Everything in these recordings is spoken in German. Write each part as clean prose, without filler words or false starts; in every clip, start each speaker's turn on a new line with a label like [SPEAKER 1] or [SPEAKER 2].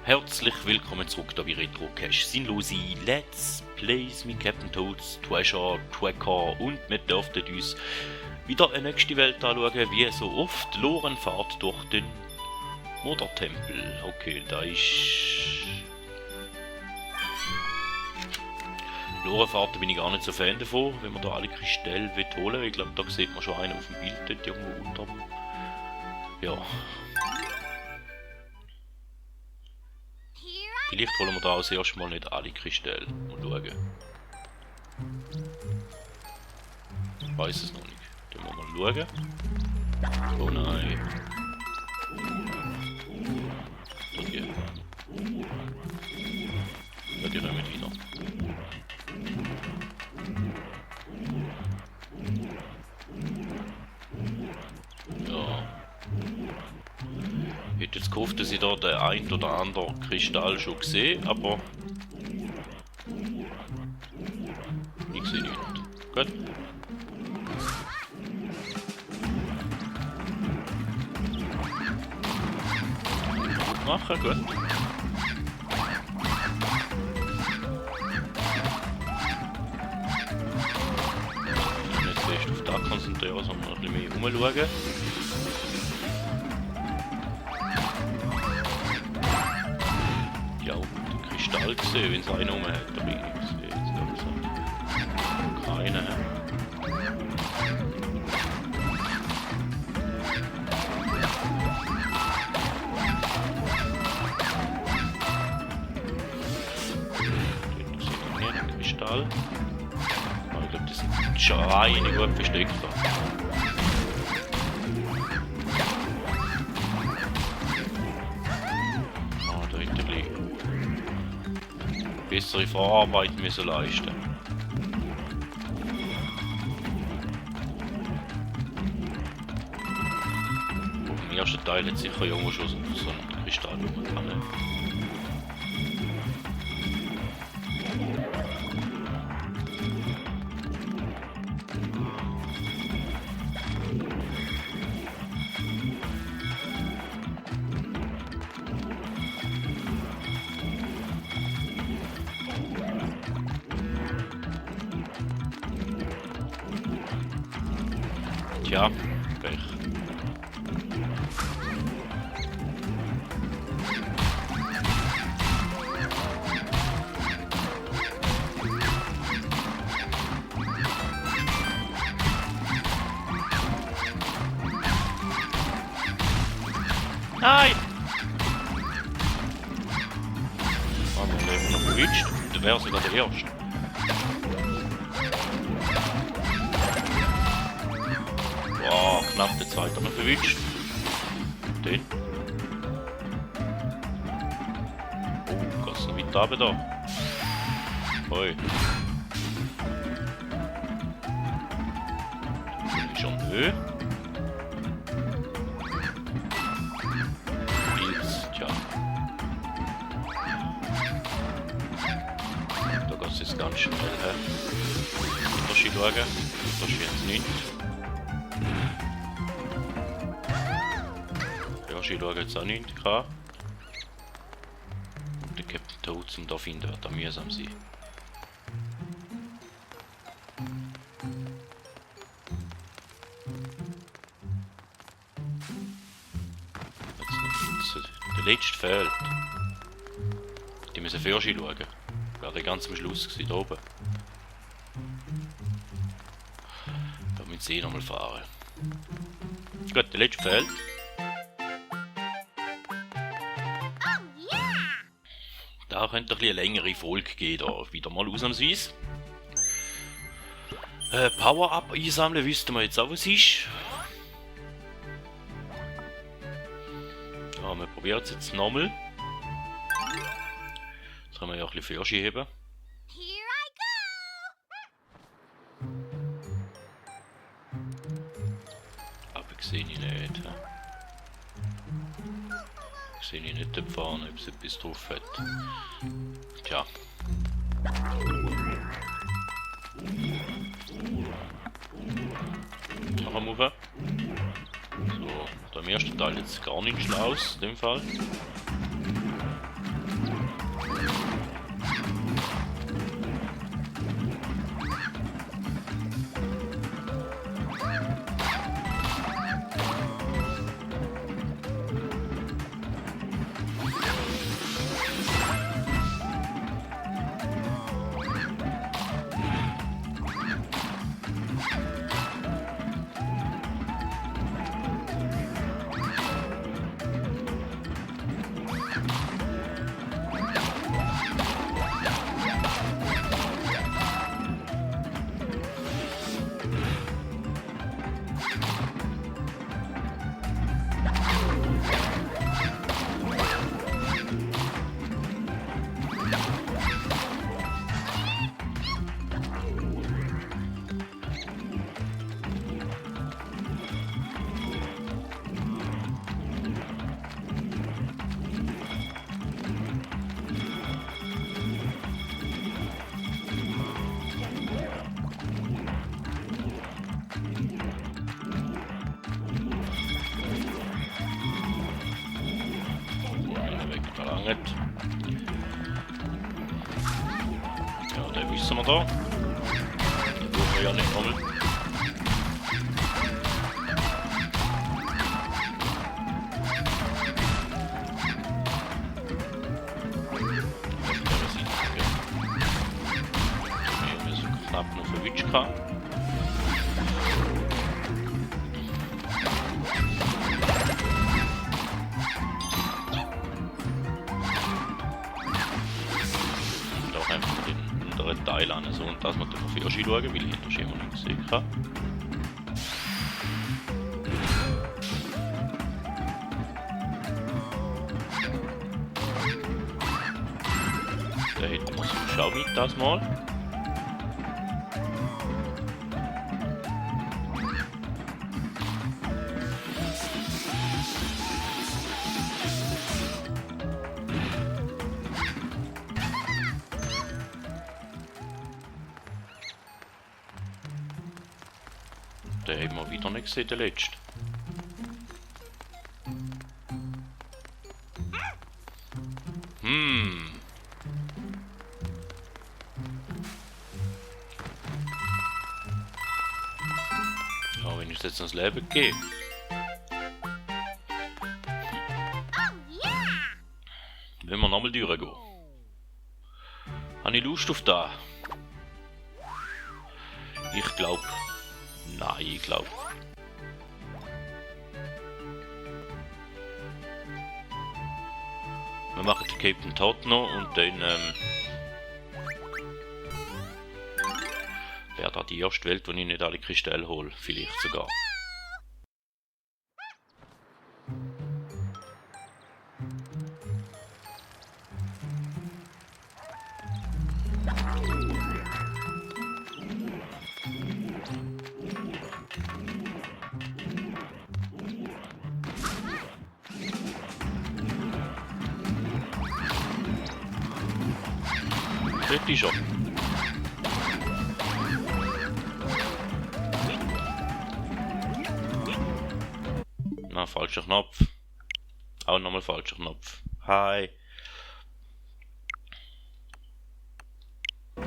[SPEAKER 1] Herzlich willkommen zurück da bei Retro Cache. Sinnlose Let's Plays mit Captain Toads, Treasure, Tracker und wir dürften uns wieder eine nächste Welt anschauen, wie so oft. Lorenfahrt durch den Muttertempel. Okay, da ist... Lorenfahrt bin ich gar nicht so Fan davon, wenn man da alle Kristalle holen will. Ich glaube, da sieht man schon einen auf dem Bild dort irgendwo unterm... Ja. Vielleicht holen wir da als erstes mal nicht alle Kristalle und schauen. Ich weiß es noch nicht. Dann wollen wir mal schauen. Oh nein. Dort geht. Ja, die nehmen wieder. Ja. Ich hätte jetzt gehofft, dass ich da den ein oder anderen Kristall schon sehe, aber ich sehe nicht. Gut. Gut machen, gut. Nicht zuerst auf das konzentrieren, sondern ein bisschen mehr rumschauen. Kristall gesehen, wenn es einen rum hat, aber ich sehe jetzt langsam keinen. Dort sieht man hier einen Kristall. Aber ich glaube, das sind Schreine gut versteckt. Bessere Vorarbeit müssen leisten. Im ersten Teil hat sicher irgendwo schon so einen Kristall rum kann. Tja, Pech. Nein! Aber wir haben noch verwitscht. Dann wäre sogar der Erste. Wow, knapp der zweite noch verwitscht. Den. Oh, geht's noch weiter runter da? Hoi. Ist schon Höhe. Jetzt, tja. Da geht's jetzt ganz schnell her. Unterschied schauen. Unterschied jetzt nicht. Ich schaue jetzt auch nicht an. Und der Captain Toad zum da finden wird da mühsam sein. Jetzt der letzte fehlt. Die müssen für sich schauen. Wäre ganz am Schluss gewesen, da oben. Da müssen sie nochmal fahren. Gut, der letzte fehlt. Da könnte ein bisschen eine längere Folge gehen, da wieder mal ausnahmsweise. Power-Up einsammeln, wüssten wir jetzt auch, was ist. Ja, wir probieren es jetzt nochmal. Jetzt können wir ja ein bisschen verschieben. Aber sehe ich nicht. Sehe ich nicht dort vorne, ob es etwas drauf hat. Tja. Noch einmal rauf. So, da im ersten Teil jetzt gar nichts Schlaues, in dem Fall. langt. Ja, den wissen wir da. Den brauchen wir ja nicht nochmal. Wir sind knapp noch verwitscht. Teil an, so, und dass man dann auf Hirschi schauen, weil ich hinterher immer nicht gesehen habe. Da hätten wir so Schau mit das mal. Den haben wir wieder nicht gesehen, der letzte. Ja, wenn ich jetzt ans Leben gehe. Wenn wir nochmal durchgehen. Habe ich Lust auf da? Ich glaube. Nein, ich glaube. Wir machen den Captain Todd noch und dann wäre da die erste Welt, wo ich nicht alle Kristalle hole. Vielleicht sogar. Dort ist er. Na, falscher Knopf. Auch nochmal falscher Knopf. Hi. Da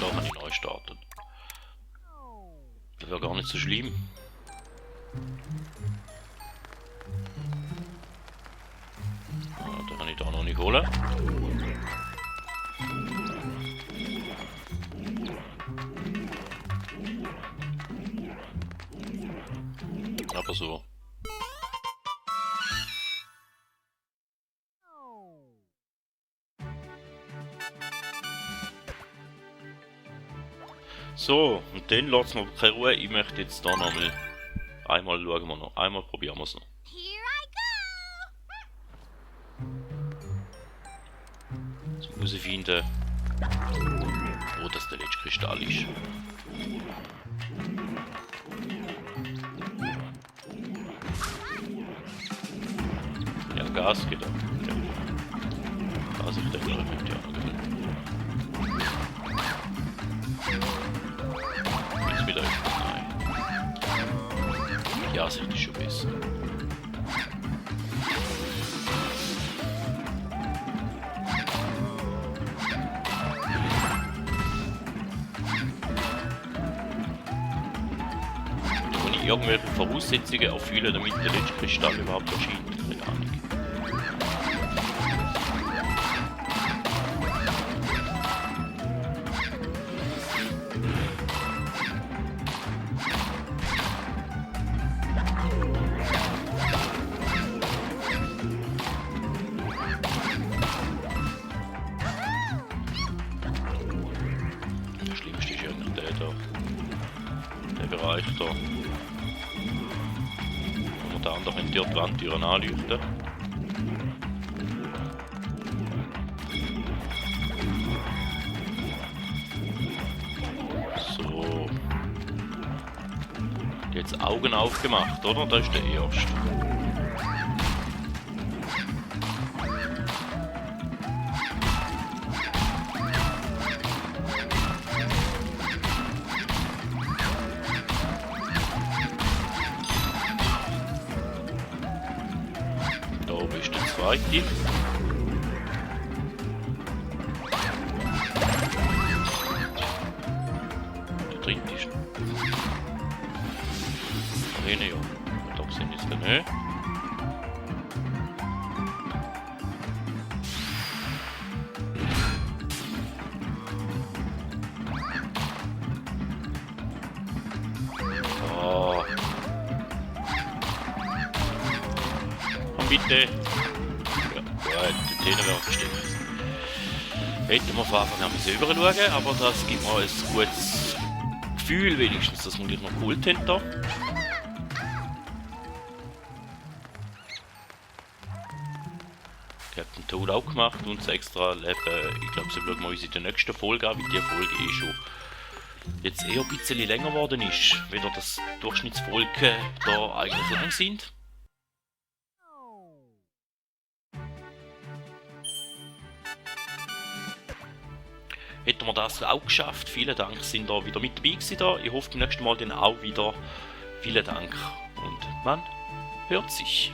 [SPEAKER 1] kann ich neu starten. Das wäre gar nicht so schlimm. Kann ich da noch nicht holen. Aber so. So, und dann lassen wir keine Ruhe. Ich möchte jetzt da nochmal. Einmal schauen wir noch. Einmal probieren wir es noch. Herausfinden, wo das der letzte Kristall ist. Ja, Gas geht auch. Ja. Gas, ich denke, da möchte ich auch noch gewinnen. Jetzt wieder öffnen, nein. Ja, das ist schon besser. Irgendwelche Voraussetzungen erfüllen, damit der letzte Kristall überhaupt erscheint. Keine Ahnung. Das Schlimmste ist eigentlich der da. Der Bereich da. Der andere in die Wandtüren anleuchten. So. Jetzt Augen aufgemacht, oder? Das ist der erste. zweite. Der dritte ist... Eine, ja. Da sind jetzt nicht. Oh. Komm bitte. Ja, die Zähne werden bestimmt. Hätten wir von Anfang an selber schauen, aber das gibt mir ein gutes Gefühl wenigstens, dass wir gleich noch geholt haben da. Captain Toad auch gemacht und das extra Leben. Ich glaube, so schauen wir uns in der nächsten Folge an, weil die Folge schon jetzt eher ein bisschen länger geworden ist, weder das Durchschnittsfolge da eigentlich lang sind. Hätten wir das auch geschafft. Vielen Dank, sind da wieder mit dabei gewesen da. Ich hoffe beim nächsten Mal dann auch wieder. Vielen Dank und man hört sich.